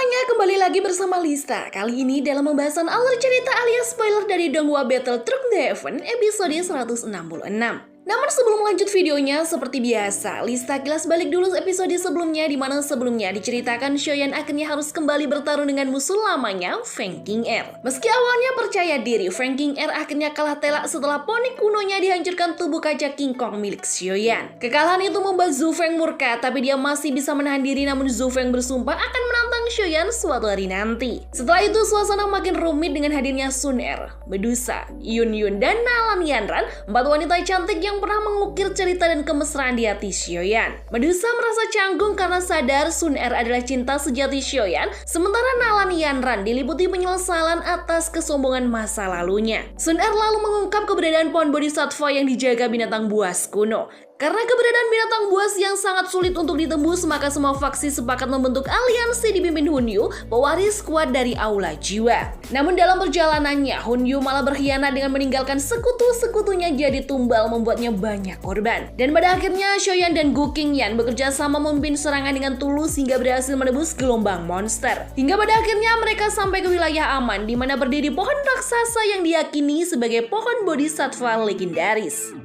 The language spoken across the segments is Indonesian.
semuanya, kembali lagi bersama Lista. Kali ini dalam pembahasan alur cerita alias spoiler dari Donghua Battle Truck The Heaven episode 166. Namun sebelum lanjut videonya, seperti biasa, Lista kilas balik dulu episode sebelumnya, di mana sebelumnya diceritakan Shoyan akhirnya harus kembali bertarung dengan musuh lamanya, Feng Qing'er. Meski awalnya percaya diri, Feng Qing'er akhirnya kalah telak setelah poni kunonya dihancurkan tubuh kaca King Kong milik Shoyan. Kekalahan itu membuat Zhu Feng murka, tapi dia masih bisa menahan diri, namun Zhu Feng bersumpah akan menantang Shoyan suatu hari nanti. Setelah itu, suasana makin rumit dengan hadirnya Sun Er, Medusa, Yun Yun, dan Nalan Yanran, 4 wanita cantik yang pernah mengukir cerita dan kemesraan di hati Shoyan. Medusa merasa canggung karena sadar Sun Er adalah cinta sejati Shoyan, sementara Nalan Yanran diliputi penyesalan atas kesombongan masa lalunya. Sun Er lalu mengungkap keberadaan pohon bodhisattva yang dijaga binatang buas kuno. Karena keberadaan binatang buas yang sangat sulit untuk ditembus, maka semua faksi sepakat membentuk aliansi dipimpin Hunyu, pewaris kuat dari Aula Jiwa. Namun dalam perjalanannya, Hunyu malah berkhianat dengan meninggalkan sekutu-sekutunya jadi tumbal, membuatnya banyak korban. Dan pada akhirnya, Shoyan dan Gu Qingyan bekerja sama memimpin serangan dengan tulus hingga berhasil menebus gelombang monster. Hingga pada akhirnya mereka sampai ke wilayah aman, di mana berdiri pohon raksasa yang diyakini sebagai pohon bodhisattva legendaris.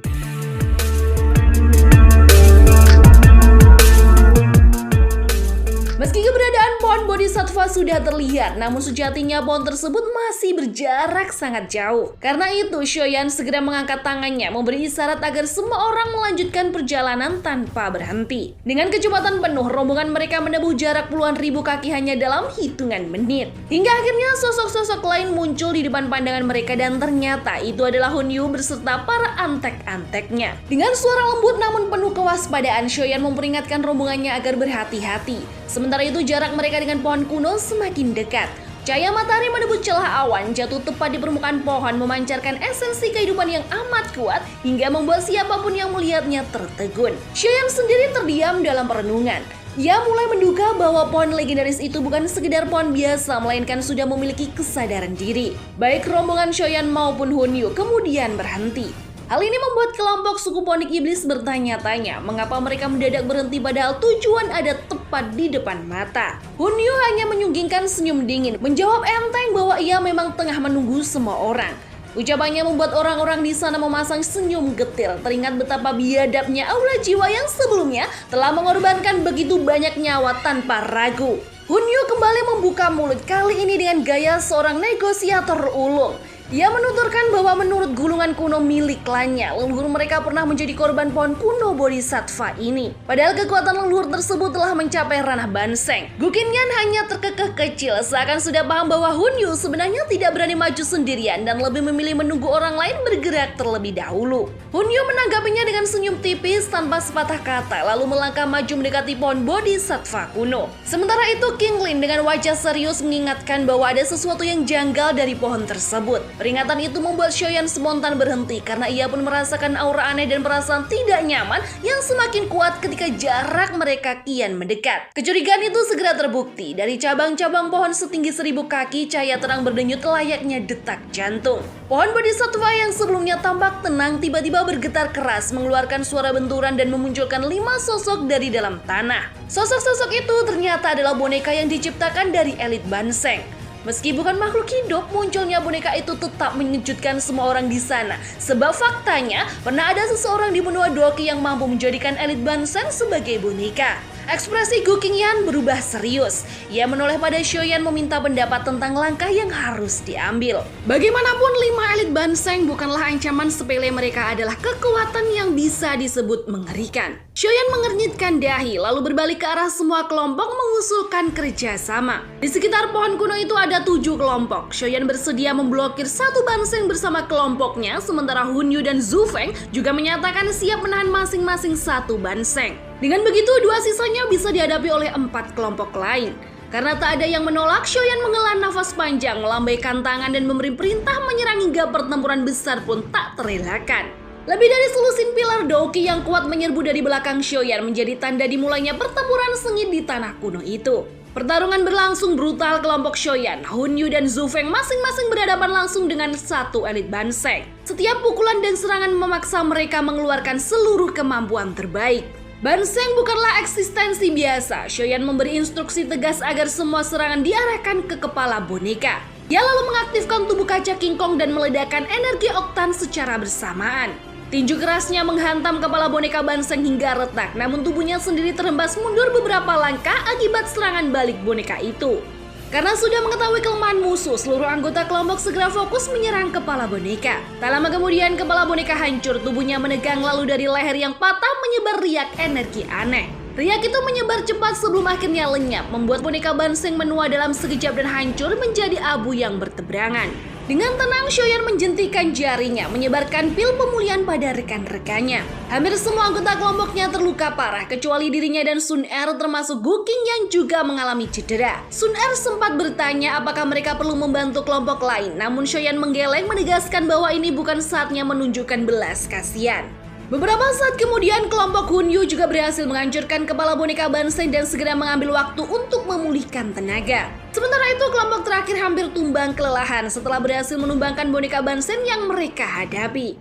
Meski keberadaan pohon bodhisattva sudah terlihat, namun sejatinya pohon tersebut masih berjarak sangat jauh. Karena itu, Shoyan segera mengangkat tangannya, memberi isyarat agar semua orang melanjutkan perjalanan tanpa berhenti. Dengan kecepatan penuh, rombongan mereka menempuh jarak puluhan ribu kaki hanya dalam hitungan menit. Hingga akhirnya sosok-sosok lain muncul di depan pandangan mereka, dan ternyata itu adalah Hunyu beserta para antek-anteknya. Dengan suara lembut namun penuh kewaspadaan, Shoyan memperingatkan rombongannya agar berhati-hati. Sementara itu jarak mereka dengan pohon kuno semakin dekat. Cahaya matahari menembus celah awan, jatuh tepat di permukaan pohon, memancarkan esensi kehidupan yang amat kuat hingga membuat siapapun yang melihatnya tertegun. Shoyan sendiri terdiam dalam perenungan. Ia mulai menduga bahwa pohon legendaris itu bukan sekedar pohon biasa, melainkan sudah memiliki kesadaran diri. Baik rombongan Shoyan maupun Hunyu kemudian berhenti. Hal ini membuat kelompok suku Ponik Iblis bertanya-tanya mengapa mereka mendadak berhenti padahal tujuan ada tepat di depan mata. Hunyu hanya menyunggingkan senyum dingin, menjawab enteng bahwa ia memang tengah menunggu semua orang. Ucapannya membuat orang-orang di sana memasang senyum getir, teringat betapa biadabnya Aula Jiwa yang sebelumnya telah mengorbankan begitu banyak nyawa tanpa ragu. Hunyu kembali membuka mulut, kali ini dengan gaya seorang negosiator ulung. Ia menuturkan bahwa menurut gulungan kuno milik klannya, leluhur mereka pernah menjadi korban pohon kuno bodhisattva ini. Padahal kekuatan leluhur tersebut telah mencapai ranah Banseng. Gu Qingyan hanya terkekeh kecil, seakan sudah paham bahwa Hunyu sebenarnya tidak berani maju sendirian dan lebih memilih menunggu orang lain bergerak terlebih dahulu. Hunyu menanggapinya dengan senyum tipis tanpa sepatah kata, lalu melangkah maju mendekati pohon bodhisattva kuno. Sementara itu King Lin dengan wajah serius mengingatkan bahwa ada sesuatu yang janggal dari pohon tersebut. Peringatan itu membuat Shoyan spontan berhenti karena ia pun merasakan aura aneh dan perasaan tidak nyaman yang semakin kuat ketika jarak mereka kian mendekat. Kecurigaan itu segera terbukti. Dari cabang-cabang pohon setinggi 1000 kaki, cahaya terang berdenyut layaknya detak jantung. Pohon bodhisattva yang sebelumnya tampak tenang tiba-tiba bergetar keras, mengeluarkan suara benturan dan memunculkan 5 sosok dari dalam tanah. Sosok-sosok itu ternyata adalah boneka yang diciptakan dari elit Banseng. Meski bukan makhluk hidup, munculnya boneka itu tetap mengejutkan semua orang di sana. Sebab faktanya, pernah ada seseorang di benua Doki yang mampu menjadikan elit Banseng sebagai boneka. Ekspresi Gu Qingyan berubah serius. Ia menoleh pada Shoyan meminta pendapat tentang langkah yang harus diambil. Bagaimanapun 5 elit Banseng bukanlah ancaman sepele, mereka adalah kekuatan yang bisa disebut mengerikan. Shoyan mengernyitkan dahi lalu berbalik ke arah semua kelompok mengusulkan kerjasama. Di sekitar pohon kuno itu ada 7 kelompok. Shoyan bersedia memblokir 1 Banseng bersama kelompoknya, sementara Hunyu dan Zhu Feng juga menyatakan siap menahan masing-masing 1 Banseng. Dengan begitu, 2 sisanya bisa dihadapi oleh 4 kelompok lain. Karena tak ada yang menolak, Shoyan menghela nafas panjang, melambaikan tangan dan memberi perintah menyerang hingga pertempuran besar pun tak terelakkan. Lebih dari selusin pilar Doki yang kuat menyerbu dari belakang Shoyan menjadi tanda dimulainya pertempuran sengit di tanah kuno itu. Pertarungan berlangsung brutal, kelompok Shoyan, Hunyu dan Zhu Feng masing-masing berhadapan langsung dengan 1 elit Banseng. Setiap pukulan dan serangan memaksa mereka mengeluarkan seluruh kemampuan terbaik. Banseng bukanlah eksistensi biasa. Shoyan memberi instruksi tegas agar semua serangan diarahkan ke kepala boneka. Dia lalu mengaktifkan tubuh kaca King Kong dan meledakkan energi oktan secara bersamaan. Tinju kerasnya menghantam kepala boneka Banseng hingga retak, namun tubuhnya sendiri terhembas mundur beberapa langkah akibat serangan balik boneka itu. Karena sudah mengetahui kelemahan musuh, seluruh anggota kelompok segera fokus menyerang kepala boneka. Tak lama kemudian kepala boneka hancur, tubuhnya menegang lalu dari leher yang patah menyebar riak energi aneh. Riak itu menyebar cepat sebelum akhirnya lenyap, membuat boneka Banseng menua dalam sekejap dan hancur menjadi abu yang berteberangan. Dengan tenang, Shoyan menjentikan jarinya, menyebarkan pil pemulihan pada rekan-rekannya. Hampir semua anggota kelompoknya terluka parah, kecuali dirinya dan Sun Er, termasuk Gu Qing yang juga mengalami cedera. Sun Er sempat bertanya apakah mereka perlu membantu kelompok lain, namun Shoyan menggeleng menegaskan bahwa ini bukan saatnya menunjukkan belas kasihan. Beberapa saat kemudian, kelompok Hunyu juga berhasil menghancurkan kepala boneka Banseng dan segera mengambil waktu untuk memulihkan tenaga. Sementara itu, kelompok terakhir hampir tumbang kelelahan setelah berhasil menumbangkan boneka Banseng yang mereka hadapi.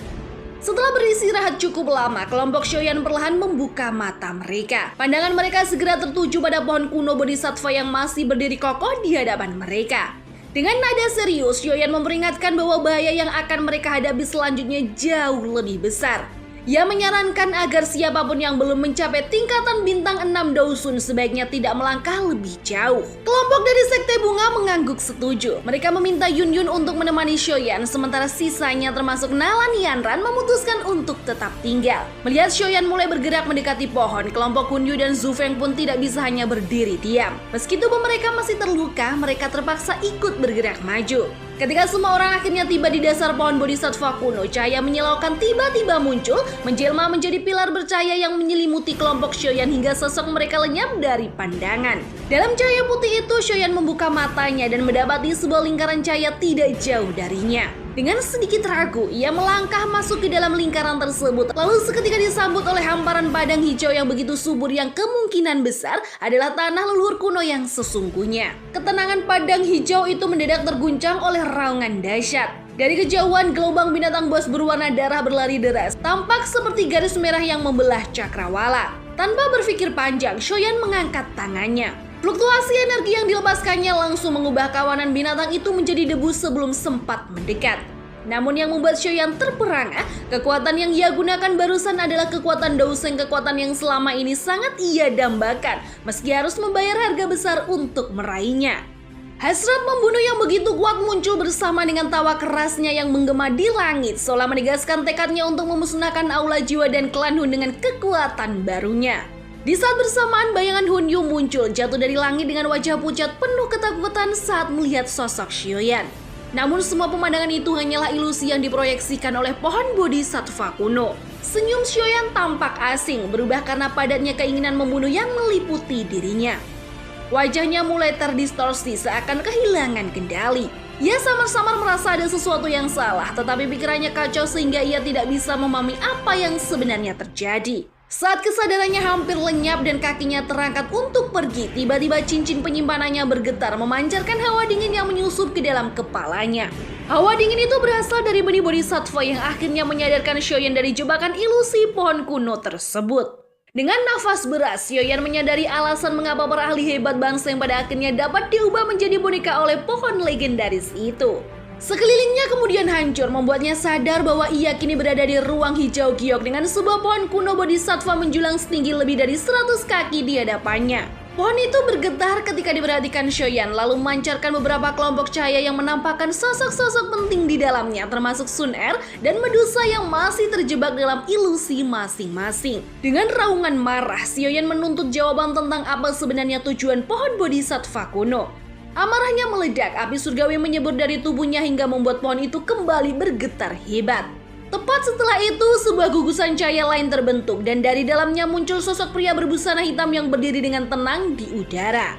Setelah beristirahat cukup lama, kelompok Shoyan perlahan membuka mata mereka. Pandangan mereka segera tertuju pada pohon kuno Bodhisattva yang masih berdiri kokoh di hadapan mereka. Dengan nada serius, Shoyan memperingatkan bahwa bahaya yang akan mereka hadapi selanjutnya jauh lebih besar. Ia menyarankan agar siapapun yang belum mencapai tingkatan bintang 6 Dousun sebaiknya tidak melangkah lebih jauh. Kelompok dari Sekte Bunga mengangguk setuju. Mereka meminta Yun Yun untuk menemani Shoyan, sementara sisanya termasuk Nalan Yanran memutuskan untuk tetap tinggal. Melihat Shoyan mulai bergerak mendekati pohon, kelompok Hunyu dan Zhu Feng pun tidak bisa hanya berdiri diam. Meski tubuh mereka masih terluka, mereka terpaksa ikut bergerak maju. Ketika semua orang akhirnya tiba di dasar pohon Bodhisattva kuno, cahaya menyilaukan tiba-tiba muncul, menjelma menjadi pilar bercahaya yang menyelimuti kelompok Shoyan hingga sosok mereka lenyap dari pandangan. Dalam cahaya putih itu, Shoyan membuka matanya dan mendapati sebuah lingkaran cahaya tidak jauh darinya. Dengan sedikit ragu, ia melangkah masuk ke dalam lingkaran tersebut, lalu seketika disambut oleh hamparan padang hijau yang begitu subur yang kemungkinan besar adalah tanah leluhur kuno yang sesungguhnya. Ketenangan padang hijau itu mendadak terguncang oleh raungan dahsyat. Dari kejauhan, gelombang binatang buas berwarna darah berlari deras, tampak seperti garis merah yang membelah cakrawala. Tanpa berpikir panjang, Shoyan mengangkat tangannya. Fluktuasi energi yang dilepaskannya langsung mengubah kawanan binatang itu menjadi debu sebelum sempat mendekat. Namun yang membuat Shoyan terperangah, kekuatan yang ia gunakan barusan adalah kekuatan Douseng, kekuatan yang selama ini sangat ia dambakan, meski harus membayar harga besar untuk meraihnya. Hasrat membunuh yang begitu kuat muncul bersama dengan tawa kerasnya yang menggema di langit, seolah menegaskan tekadnya untuk memusnahkan aula jiwa dan klan Hun dengan kekuatan barunya. Di saat bersamaan, bayangan Hunyu muncul jatuh dari langit dengan wajah pucat penuh ketakutan saat melihat sosok Shoyan. Namun semua pemandangan itu hanyalah ilusi yang diproyeksikan oleh pohon Bodhisattva kuno. Senyum Shoyan tampak asing, berubah karena padatnya keinginan membunuh yang meliputi dirinya. Wajahnya mulai terdistorsi seakan kehilangan kendali. Ia samar-samar merasa ada sesuatu yang salah, tetapi pikirannya kacau sehingga ia tidak bisa memahami apa yang sebenarnya terjadi. Saat kesadarannya hampir lenyap dan kakinya terangkat untuk pergi, tiba-tiba cincin penyimpanannya bergetar memancarkan hawa dingin yang menyusup ke dalam kepalanya. Hawa dingin itu berasal dari benih Bodhisattva yang akhirnya menyadarkan Shoyan dari jebakan ilusi pohon kuno tersebut. Dengan nafas beras, Shoyan menyadari alasan mengapa para ahli hebat Banseng pada akhirnya dapat diubah menjadi boneka oleh pohon legendaris itu. Sekelilingnya kemudian hancur, membuatnya sadar bahwa ia kini berada di ruang hijau giok dengan sebuah pohon kuno Bodhisattva menjulang setinggi lebih dari 100 kaki di hadapannya. Pohon itu bergetar ketika diperhatikan Shoyan, lalu memancarkan beberapa kelompok cahaya yang menampakkan sosok-sosok penting di dalamnya, termasuk Sun Er dan Medusa yang masih terjebak dalam ilusi masing-masing. Dengan raungan marah, Shoyan menuntut jawaban tentang apa sebenarnya tujuan pohon Bodhisattva kuno. Amarahnya meledak, api surgawi menyembur dari tubuhnya hingga membuat pohon itu kembali bergetar hebat. Tepat setelah itu, sebuah gugusan cahaya lain terbentuk dan dari dalamnya muncul sosok pria berbusana hitam yang berdiri dengan tenang di udara.